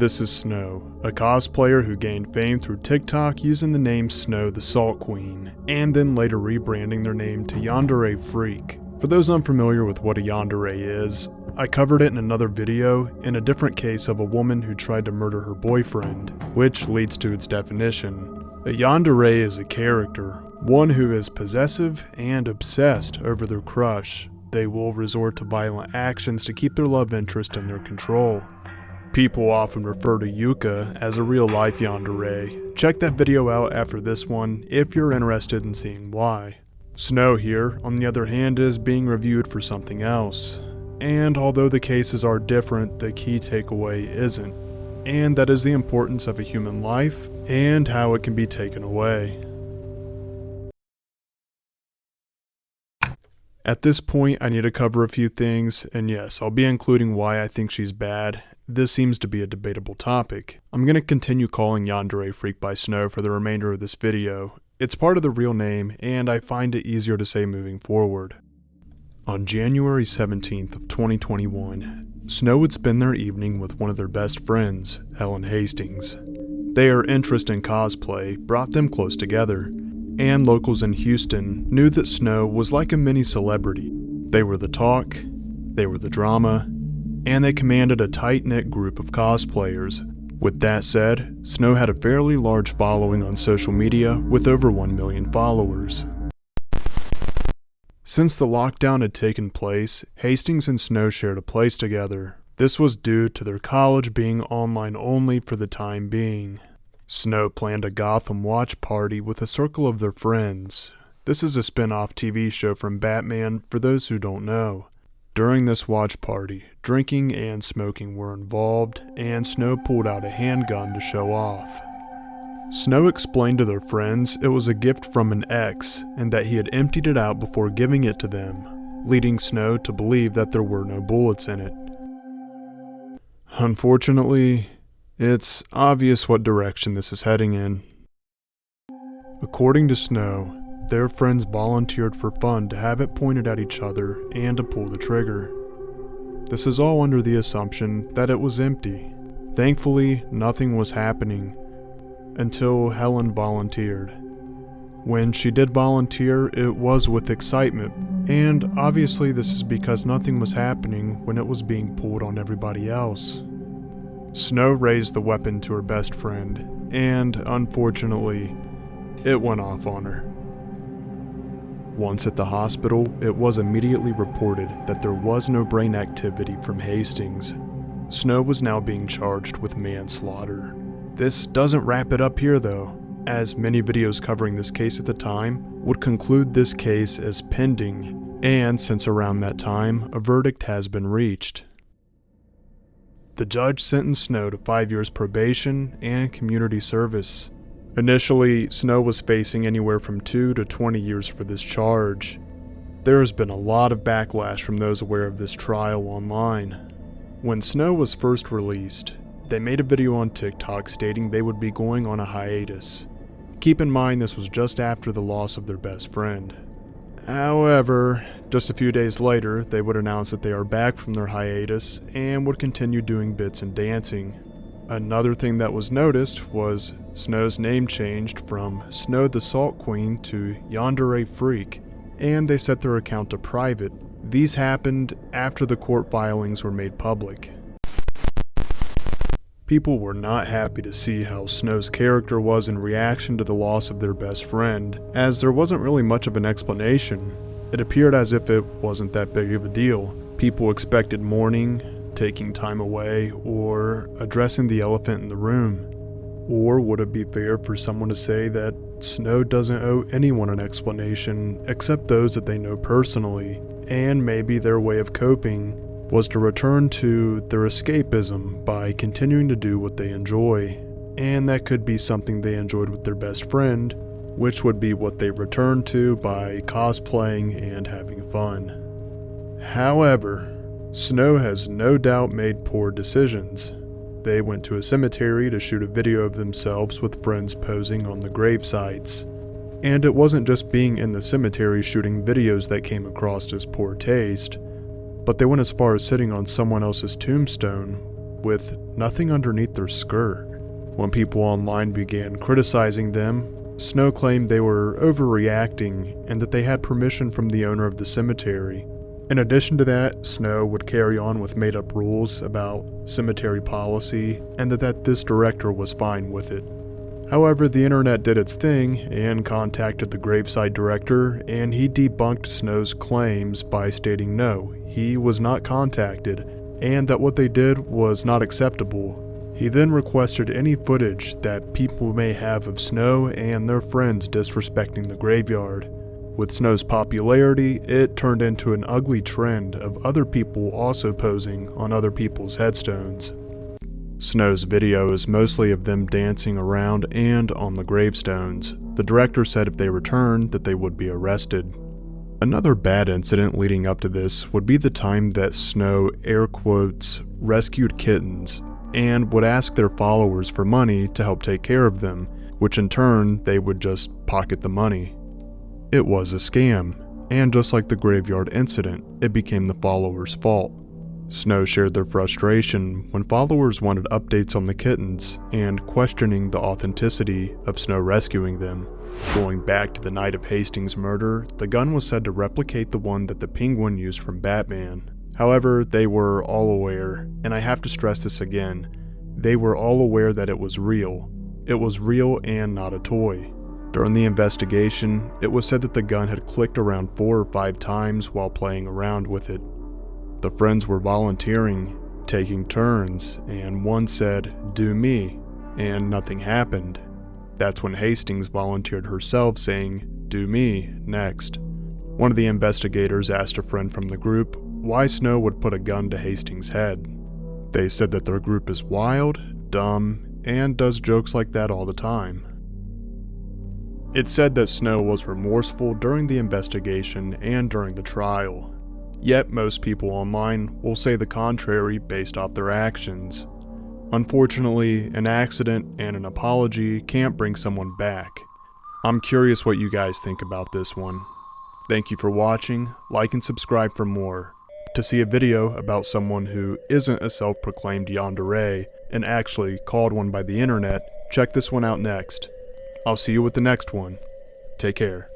This is Snow, a cosplayer who gained fame through TikTok using the name SnowTheSaltQueen, and then later rebranding their name to Yandere Freak. For those unfamiliar with what a Yandere is, I covered it in another video in a different case of a woman who tried to murder her boyfriend, which leads to its definition. A Yandere is a character, one who is possessive and obsessed over their crush. They will resort to violent actions to keep their love interest in their control. People often refer to Yuka as a real-life Yandere. Check that video out after this one if you're interested in seeing why. Snow here, on the other hand, is being reviewed for something else. And although the cases are different, the key takeaway isn't. And that is the importance of a human life and how it can be taken away. At this point, I need to cover a few things, and yes, I'll be including why I think she's bad. This seems to be a debatable topic. I'm going to continue calling Yandere Freak by Snow for the remainder of this video. It's part of the real name, and I find it easier to say moving forward. On January 17th of 2021, Snow would spend their evening with one of their best friends, Helen Hastings. Their interest in cosplay brought them close together, and locals in Houston knew that Snow was like a mini celebrity. They were the talk, they were the drama, and they commanded a tight-knit group of cosplayers. With that said, Snow had a fairly large following on social media with over 1 million followers. Since the lockdown had taken place, Hastings and Snow shared a place together. This was due to their college being online only for the time being. Snow planned a Gotham watch party with a circle of their friends. This is a spin-off TV show from Batman for those who don't know. During this watch party, drinking and smoking were involved, and Snow pulled out a handgun to show off. Snow explained to their friends it was a gift from an ex, and that he had emptied it out before giving it to them, leading Snow to believe that there were no bullets in it. Unfortunately, it's obvious what direction this is heading in. According to Snow, their friends volunteered for fun to have it pointed at each other and to pull the trigger. This is all under the assumption that it was empty. Thankfully, nothing was happening until Helen volunteered. When she did volunteer, it was with excitement, and obviously this is because nothing was happening when it was being pulled on everybody else. Snow raised the weapon to her best friend, and unfortunately, it went off on her. Once at the hospital, it was immediately reported that there was no brain activity from Hastings. Snow was now being charged with manslaughter. This doesn't wrap it up here though, as many videos covering this case at the time would conclude this case as pending, and since around that time, a verdict has been reached. The judge sentenced Snow to 5 years probation and community service. Initially, Snow was facing anywhere from 2 to 20 years for this charge. There has been a lot of backlash from those aware of this trial online. When Snow was first released, they made a video on TikTok stating they would be going on a hiatus. Keep in mind this was just after the loss of their best friend. However, just a few days later, they would announce that they are back from their hiatus and would continue doing bits and dancing. Another thing that was noticed was Snow's name changed from SnowTheSaltQueen to Yandere Freak, and they set their account to private. These happened after the court filings were made public. People were not happy to see how Snow's character was in reaction to the loss of their best friend, as there wasn't really much of an explanation. It appeared as if it wasn't that big of a deal. People expected mourning, taking time away, or addressing the elephant in the room. Or would it be fair for someone to say that Snow doesn't owe anyone an explanation except those that they know personally, and maybe their way of coping was to return to their escapism by continuing to do what they enjoy, and that could be something they enjoyed with their best friend, which would be what they returned to by cosplaying and having fun. However, Snow has no doubt made poor decisions. They went to a cemetery to shoot a video of themselves with friends posing on the grave sites. And it wasn't just being in the cemetery shooting videos that came across as poor taste, but they went as far as sitting on someone else's tombstone, with nothing underneath their skirt. When people online began criticizing them, Snow claimed they were overreacting and that they had permission from the owner of the cemetery. In addition to that, Snow would carry on with made-up rules about cemetery policy and that this director was fine with it. However, the internet did its thing and contacted the gravesite director, and he debunked Snow's claims by stating no, he was not contacted, and that what they did was not acceptable. He then requested any footage that people may have of Snow and their friends disrespecting the graveyard. With Snow's popularity, it turned into an ugly trend of other people also posing on other people's headstones. Snow's video is mostly of them dancing around and on the gravestones. The director said if they returned that they would be arrested. Another bad incident leading up to this would be the time that Snow air quotes rescued kittens and would ask their followers for money to help take care of them, which in turn they would just pocket the money. It was a scam, and just like the graveyard incident, it became the followers' fault. Snow shared their frustration when followers wanted updates on the kittens and questioning the authenticity of Snow rescuing them. Going back to the night of Hastings' murder, the gun was said to replicate the one that the Penguin used from Batman. However, they were all aware, and I have to stress this again, they were all aware that it was real. It was real and not a toy. During the investigation, it was said that the gun had clicked around 4 or 5 times while playing around with it. The friends were volunteering, taking turns, and one said, "Do me," and nothing happened. That's when Hastings volunteered herself, saying, "Do me, next." One of the investigators asked a friend from the group why Snow would put a gun to Hastings' head. They said that their group is wild, dumb, and does jokes like that all the time. It's said that Snow was remorseful during the investigation and during the trial. Yet most people online will say the contrary based off their actions. Unfortunately, an accident and an apology can't bring someone back. I'm curious what you guys think about this one. Thank you for watching, like and subscribe for more. To see a video about someone who isn't a self-proclaimed Yandere and actually called one by the internet, check this one out next. I'll see you with the next one. Take care.